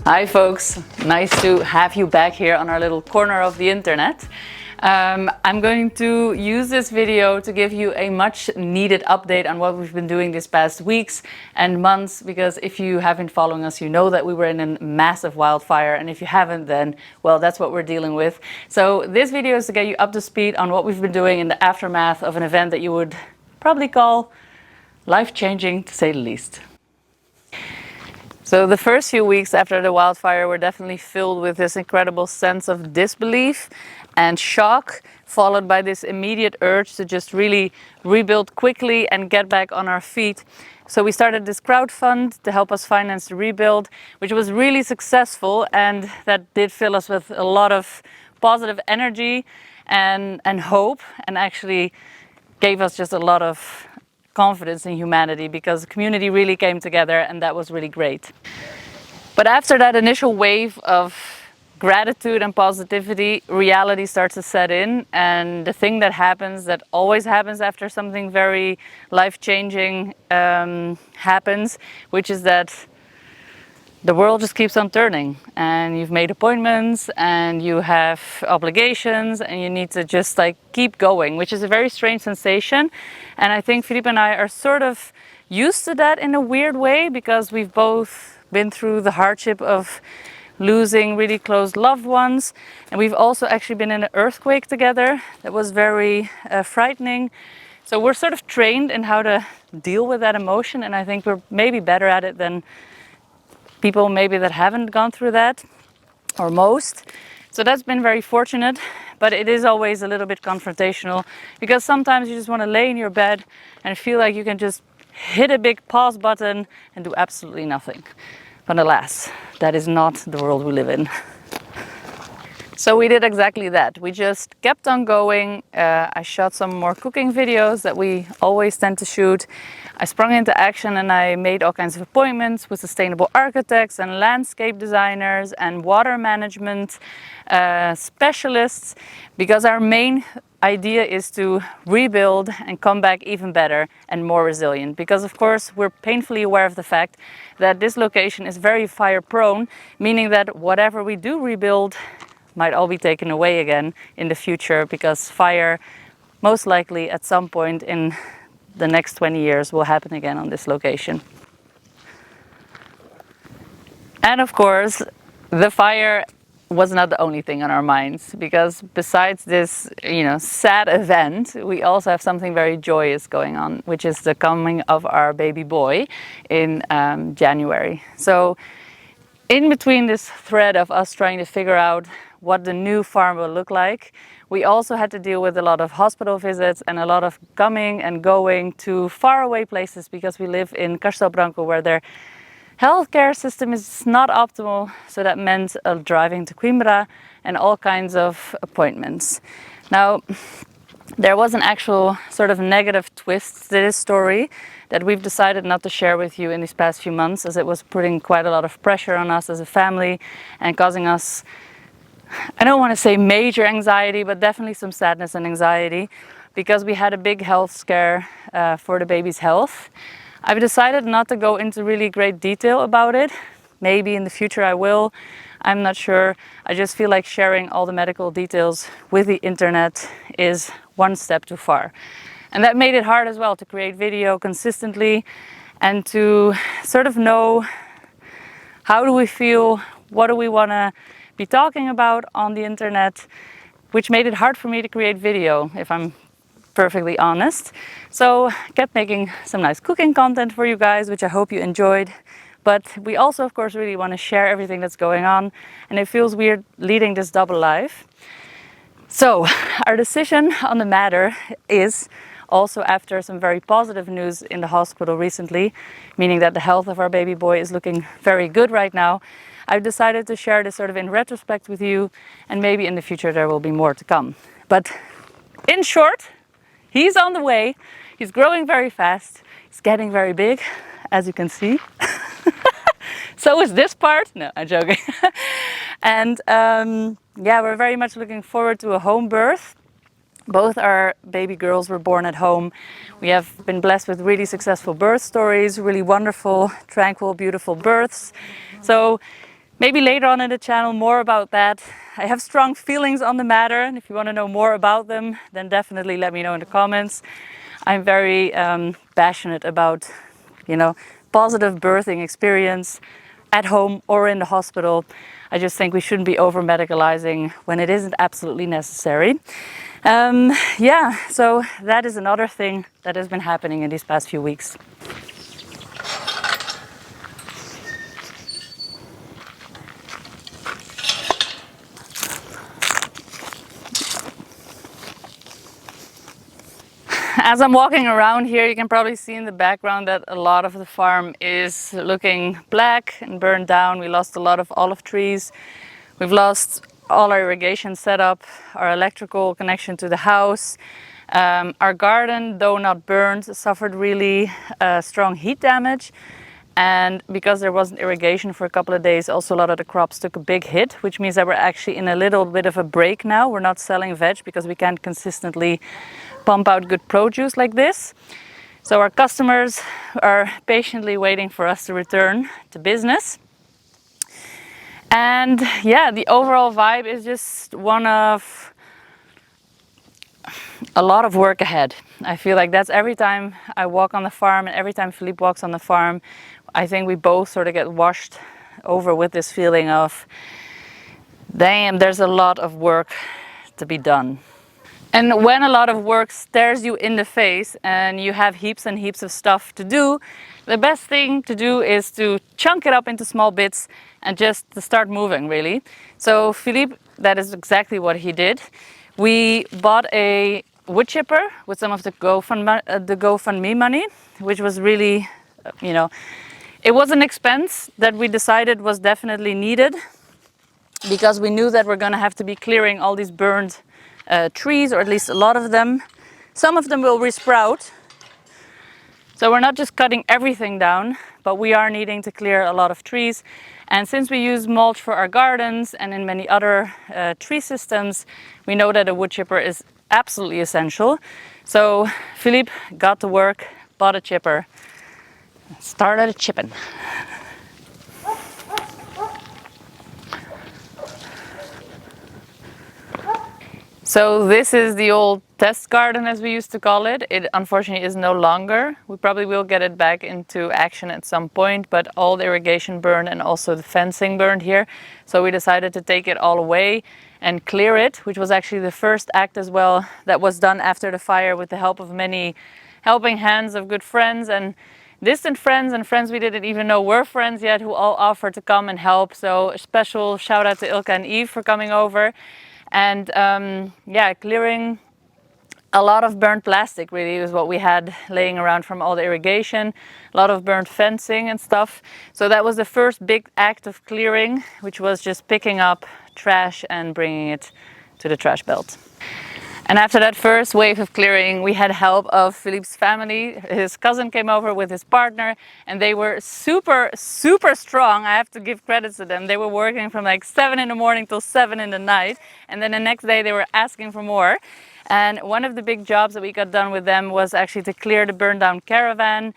Hi folks, nice to have you back here on our little corner of the internet. I'm going to use this video to give you a much needed update on what we've been doing these past weeks and months, because if you have been following us, you know that we were in a massive wildfire, and if you haven't, then well, that's what we're dealing with. So this video is to get you up to speed on what we've been doing in the aftermath of an event that you would probably call life-changing, to say the least. So the first few weeks after the wildfire were definitely filled with this incredible sense of disbelief and shock, followed by this immediate urge to just really rebuild quickly and get back on our feet. So we started this crowdfund to help us finance the rebuild, which was really successful, and that did fill us with a lot of positive energy and hope, and actually gave us just a lot of confidence in humanity, because the community really came together, and that was really great. But after that initial wave of gratitude and positivity, reality starts to set in, and the thing that happens, that always happens after something very life-changing happens, which is that the world just keeps on turning, and you've made appointments and you have obligations and you need to just like keep going, which is a very strange sensation. And I think Filipe and I are sort of used to that in a weird way, because we've both been through the hardship of losing really close loved ones, and we've also actually been in an earthquake together that was very frightening. So we're sort of trained in how to deal with that emotion, and I think we're maybe better at it than people maybe that haven't gone through that, or most. So that's been very fortunate, but it is always a little bit confrontational, because sometimes you just want to lay in your bed and feel like you can just hit a big pause button and do absolutely nothing. But alas, that is not the world we live in. So we did exactly that. We just kept on going. I shot some more cooking videos that we always tend to shoot. I sprung into action and I made all kinds of appointments with sustainable architects and landscape designers and water management specialists, because our main idea is to rebuild and come back even better and more resilient. Because of course we're painfully aware of the fact that this location is very fire prone, meaning that whatever we do rebuild might all be taken away again in the future, because fire most likely at some point in the next 20 years will happen again on this location. And of course, the fire was not the only thing on our minds, because besides this, sad event, we also have something very joyous going on, which is the coming of our baby boy in January. So in between this thread of us trying to figure out what the new farm will look like, we also had to deal with a lot of hospital visits and a lot of coming and going to faraway places, because we live in Castelo Branco, where their healthcare system is not optimal. So that meant driving to Coimbra and all kinds of appointments. Now, there was an actual sort of negative twist to this story that we've decided not to share with you in these past few months, as it was putting quite a lot of pressure on us as a family and causing us, I don't want to say major anxiety, but definitely some sadness and anxiety, because we had a big health scare for the baby's health. I've decided not to go into really great detail about it. Maybe in the future I will. I'm not sure. I just feel like sharing all the medical details with the internet is one step too far. And that made it hard as well to create video consistently and to sort of know how do we feel, what do we want to be talking about on the internet, which made it hard for me to create video, if I'm perfectly honest. So I kept making some nice cooking content for you guys, which I hope you enjoyed. But we also, of course, really want to share everything that's going on, and it feels weird leading this double life. So our decision on the matter is, also after some very positive news in the hospital recently, meaning that the health of our baby boy is looking very good right now, I've decided to share this sort of in retrospect with you, and maybe in the future there will be more to come. But in short, he's on the way. He's growing very fast. He's getting very big, as you can see. So is this part. No, I'm joking. And yeah, we're very much looking forward to a home birth. Both our baby girls were born at home. We have been blessed with really successful birth stories, really wonderful, tranquil, beautiful births. So maybe later on in the channel more about that. I have strong feelings on the matter, and if you want to know more about them, then definitely let me know in the comments. I'm very passionate about, you know, positive birthing experience at home or in the hospital. I just think we shouldn't be over medicalizing when it isn't absolutely necessary. Yeah, so that is another thing that has been happening in these past few weeks. As I'm walking around here, you can probably see in the background that a lot of the farm is looking black and burned down. We lost a lot of olive trees. We've lost all our irrigation setup, our electrical connection to the house. Our garden, though not burned, suffered really strong heat damage. And because there wasn't irrigation for a couple of days, also a lot of the crops took a big hit, which means that we're actually in a little bit of a break now. We're not selling veg because we can't consistently pump out good produce like this. So our customers are patiently waiting for us to return to business. And yeah, the overall vibe is just one of a lot of work ahead. I feel like that's every time I walk on the farm and every time Filipe walks on the farm, I think we both sort of get washed over with this feeling of, damn, there's a lot of work to be done. And when a lot of work stares you in the face and you have heaps and heaps of stuff to do, the best thing to do is to chunk it up into small bits and just to start moving, really. So Filipe, that is exactly what he did. We bought a wood chipper with some of the GoFundMe money, which was really, you know, it was an expense that we decided was definitely needed because we knew that we're going to have to be clearing all these burned trees, or at least a lot of them. Some of them will resprout. So we're not just cutting everything down, but we are needing to clear a lot of trees. And since we use mulch for our gardens and in many other tree systems, we know that a wood chipper is absolutely essential. So Filipe got to work, bought a chipper, started chipping. So this is the old test garden, as we used to call it. It unfortunately is no longer. We probably will get it back into action at some point, but all the irrigation burned and also the fencing burned here. So we decided to take it all away and clear it, which was actually the first act as well that was done after the fire with the help of many helping hands of good friends and distant friends and friends we didn't even know were friends yet, who all offered to come and help. So a special shout out to Ilka and Eve for coming over. And yeah, clearing a lot of burnt plastic really is what we had laying around from all the irrigation, a lot of burnt fencing and stuff. So that was the first big act of clearing, which was just picking up trash and bringing it to the trash belt. And after that first wave of clearing, we had help of Filipe's family. His cousin came over with his partner, and they were super, super strong. I have to give credit to them. They were working from like 7 in the morning till 7 in the night. And then the next day they were asking for more. And one of the big jobs that we got done with them was actually to clear the burned down caravan,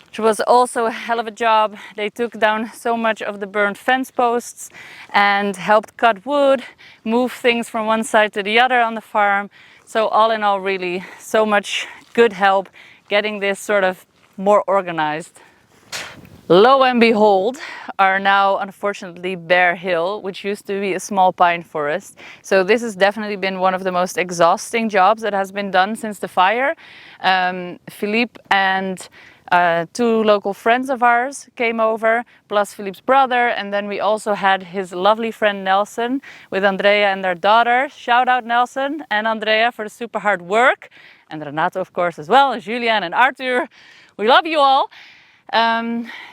which was also a hell of a job. They took down so much of the burned fence posts and helped cut wood, move things from one side to the other on the farm. So all in all, really so much good help getting this sort of more organized. Lo and behold, are now unfortunately Bear Hill, which used to be a small pine forest. So this has definitely been one of the most exhausting jobs that has been done since the fire. Filipe and 2 local friends of ours came over, plus Filipe's brother, and then we also had his lovely friend Nelson with Andrea and their daughter. Shout out Nelson and Andrea for the super hard work, and Renato of course as well, and Julian and Arthur. We love you all.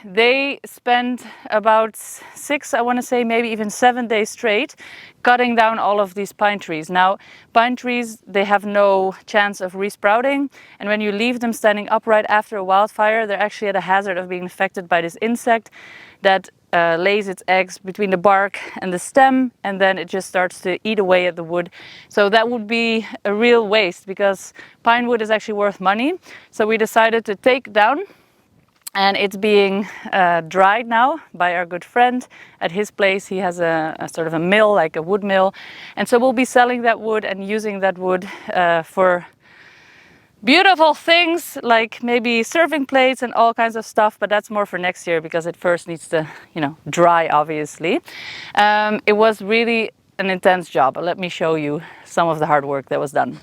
They spent about 6, I want to say maybe even 7 days straight cutting down all of these pine trees. Now, pine trees, they have no chance of resprouting, and when you leave them standing upright after a wildfire, they're actually at a hazard of being infected by this insect that lays its eggs between the bark and the stem, and then it just starts to eat away at the wood. So that would be a real waste because pine wood is actually worth money. So we decided to take down And it's being dried now by our good friend. At his place he has a sort of a mill, like a wood mill, and so we'll be selling that wood and using that wood for beautiful things like maybe serving plates and all kinds of stuff, but that's more for next year because it first needs to, you know, dry, obviously. It was really an intense job. Let me show you some of the hard work that was done.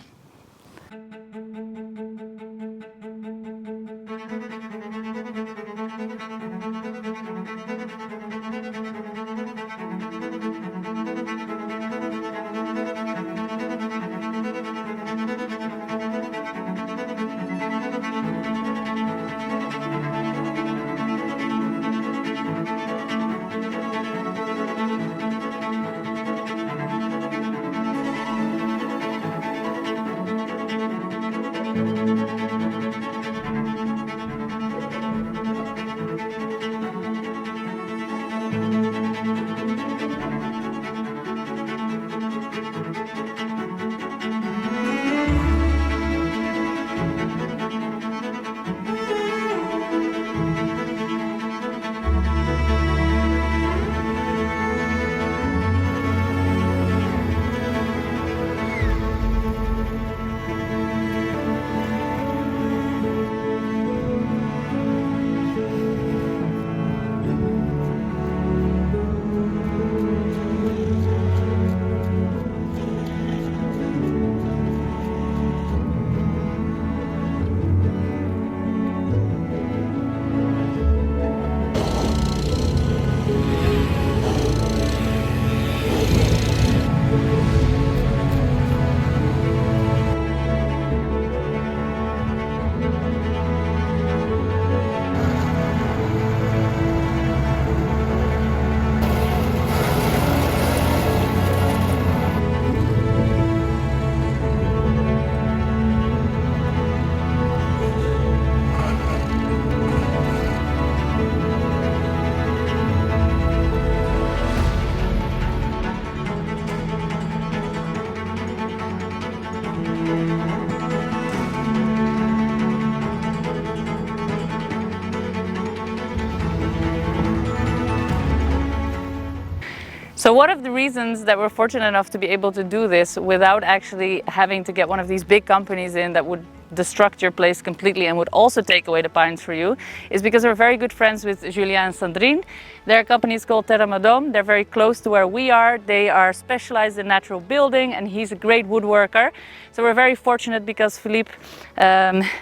So one of the reasons that we're fortunate enough to be able to do this without actually having to get one of these big companies in that would destruct your place completely and would also take away the pines for you is because we're very good friends with Julien and Sandrine. Their company is called Terra Madame. They're very close to where we are. They are specialized in natural building and he's a great woodworker. So we're very fortunate because Filipe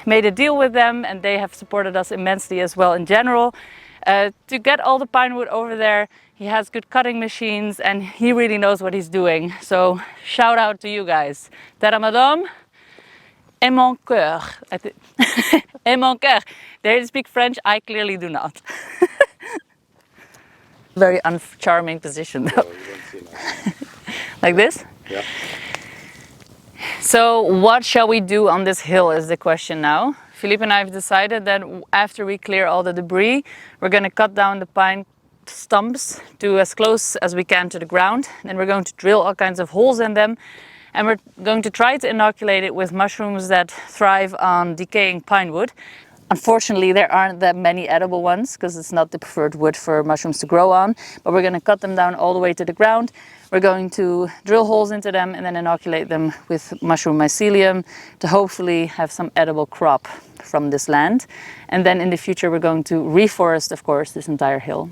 made a deal with them and they have supported us immensely as well in general. To get all the pine wood over there, he has good cutting machines and he really knows what he's doing. So shout out to you guys. Terra Madame, et mon cœur. Et mon cœur. They speak French, I clearly do not. Very uncharming position though. Like this? Yeah. So what shall we do on this hill is the question now. Filipe and I have decided that after we clear all the debris, we're going to cut down the pine stumps to as close as we can to the ground. Then we're going to drill all kinds of holes in them. And we're going to try to inoculate it with mushrooms that thrive on decaying pine wood. Unfortunately, there aren't that many edible ones because it's not the preferred wood for mushrooms to grow on. But we're going to cut them down all the way to the ground. We're going to drill holes into them and then inoculate them with mushroom mycelium to hopefully have some edible crop from this land. And then in the future, we're going to reforest, of course, this entire hill.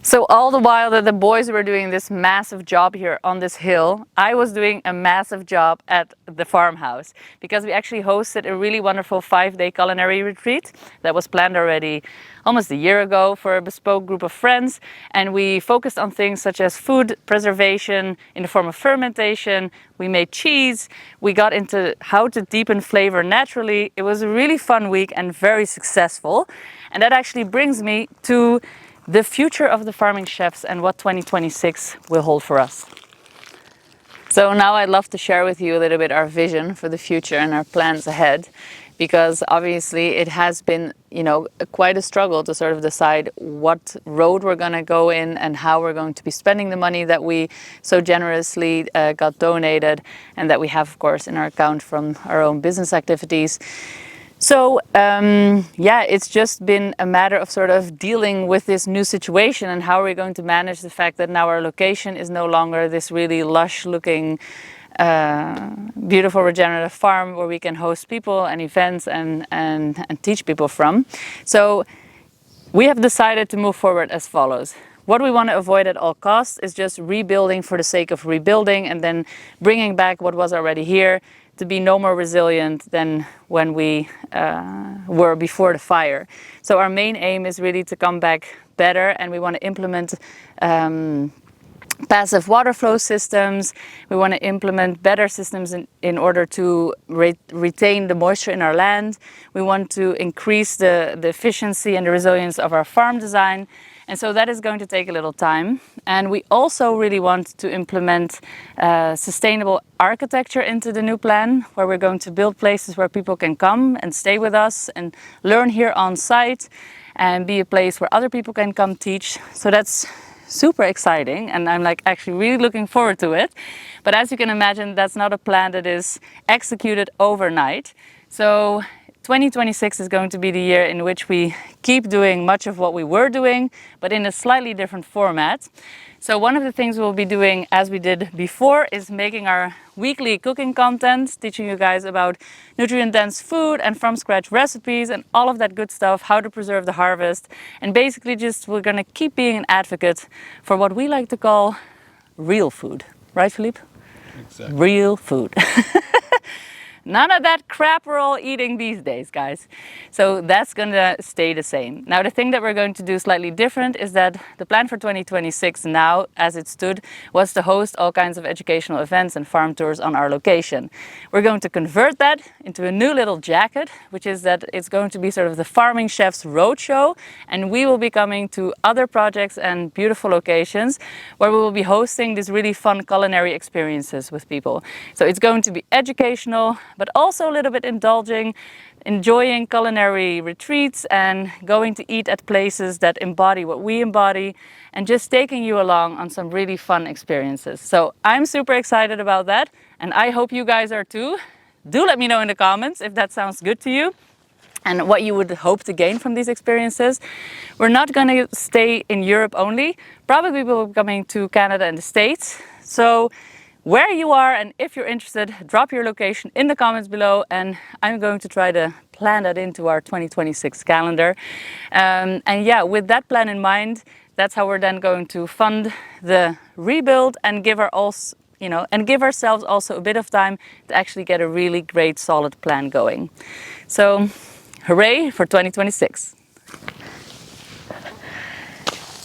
So all the while that the boys were doing this massive job here on this hill, I was doing a massive job at the farmhouse because we actually hosted a really wonderful 5-day culinary retreat that was planned already almost a year ago for a bespoke group of friends. And we focused on things such as food preservation in the form of fermentation. We made cheese. We got into how to deepen flavor naturally. It was a really fun week and very successful. And that actually brings me to the future of the farming chefs and what 2026 will hold for us. So now I'd love to share with you a little bit our vision for the future and our plans ahead. because obviously it has been, you know, quite a struggle to sort of decide what road we're going to go in and how we're going to be spending the money that we so generously got donated and that we have, of course, in our account from our own business activities. So yeah, it's just been a matter of sort of dealing with this new situation and how are we going to manage the fact that now our location is no longer this really lush looking beautiful regenerative farm where we can host people and events and teach people from. So we have decided to move forward as follows. What we want to avoid at all costs is just rebuilding for the sake of rebuilding and then bringing back what was already here to be no more resilient than when we were before the fire. So our main aim is really to come back better, and we want to implement passive water flow systems. We want to implement better systems in order to retain the moisture in our land. We want to increase the efficiency and the resilience of our farm design. And so that is going to take a little time. And we also really want to implement sustainable architecture into the new plan, where we're going to build places where people can come and stay with us and learn here on site and be a place where other people can come teach. So that's super exciting, and I'm like actually really looking forward to it. But as you can imagine, that's not a plan that is executed overnight. So 2026 is going to be the year in which we keep doing much of what we were doing, but in a slightly different format. So one of the things we'll be doing, as we did before, is making our weekly cooking content, teaching you guys about nutrient-dense food and from-scratch recipes and all of that good stuff, how to preserve the harvest. And basically just we're going to keep being an advocate for what we like to call real food. Right, Filipe? Exactly. Real food. None of that crap we're all eating these days, guys. So that's going to stay the same. Now, the thing that we're going to do slightly different is that the plan for 2026 now, as it stood, was to host all kinds of educational events and farm tours on our location. We're going to convert that into a new little jacket, which is that it's going to be sort of the Farming Chefs Roadshow, and we will be coming to other projects and beautiful locations where we will be hosting these really fun culinary experiences with people. So it's going to be educational, but also a little bit indulging, enjoying culinary retreats and going to eat at places that embody what we embody and just taking you along on some really fun experiences. So I'm super excited about that, and I hope you guys are too. Do let me know in the comments if that sounds good to you and what you would hope to gain from these experiences. We're not going to stay in Europe only. Probably we'll be coming to Canada and the States. So where you are, and if you're interested, drop your location in the comments below, and I'm going to try to plan that into our 2026 calendar. And yeah, with that plan in mind, that's how we're then going to fund the rebuild and give ourselves also a bit of time to actually get a really great solid plan going. So hooray for 2026.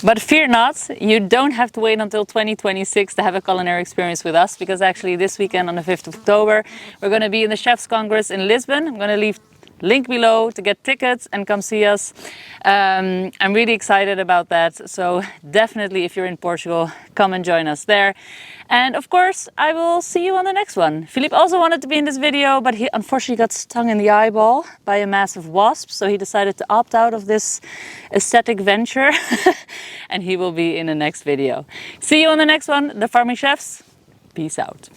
But fear not, you don't have to wait until 2026 to have a culinary experience with us, because actually this weekend on the 5th of October, we're going to be in the Chefs Congress in Lisbon. I'm going to leave link below to get tickets and come see us. I'm really excited about that. So definitely, if you're in Portugal, come and join us there. And of course, I will see you on the next one. Filipe also wanted to be in this video, but he unfortunately got stung in the eyeball by a massive wasp. So he decided to opt out of this aesthetic venture and he will be in the next video. See you on the next one. The Farming Chefs. Peace out.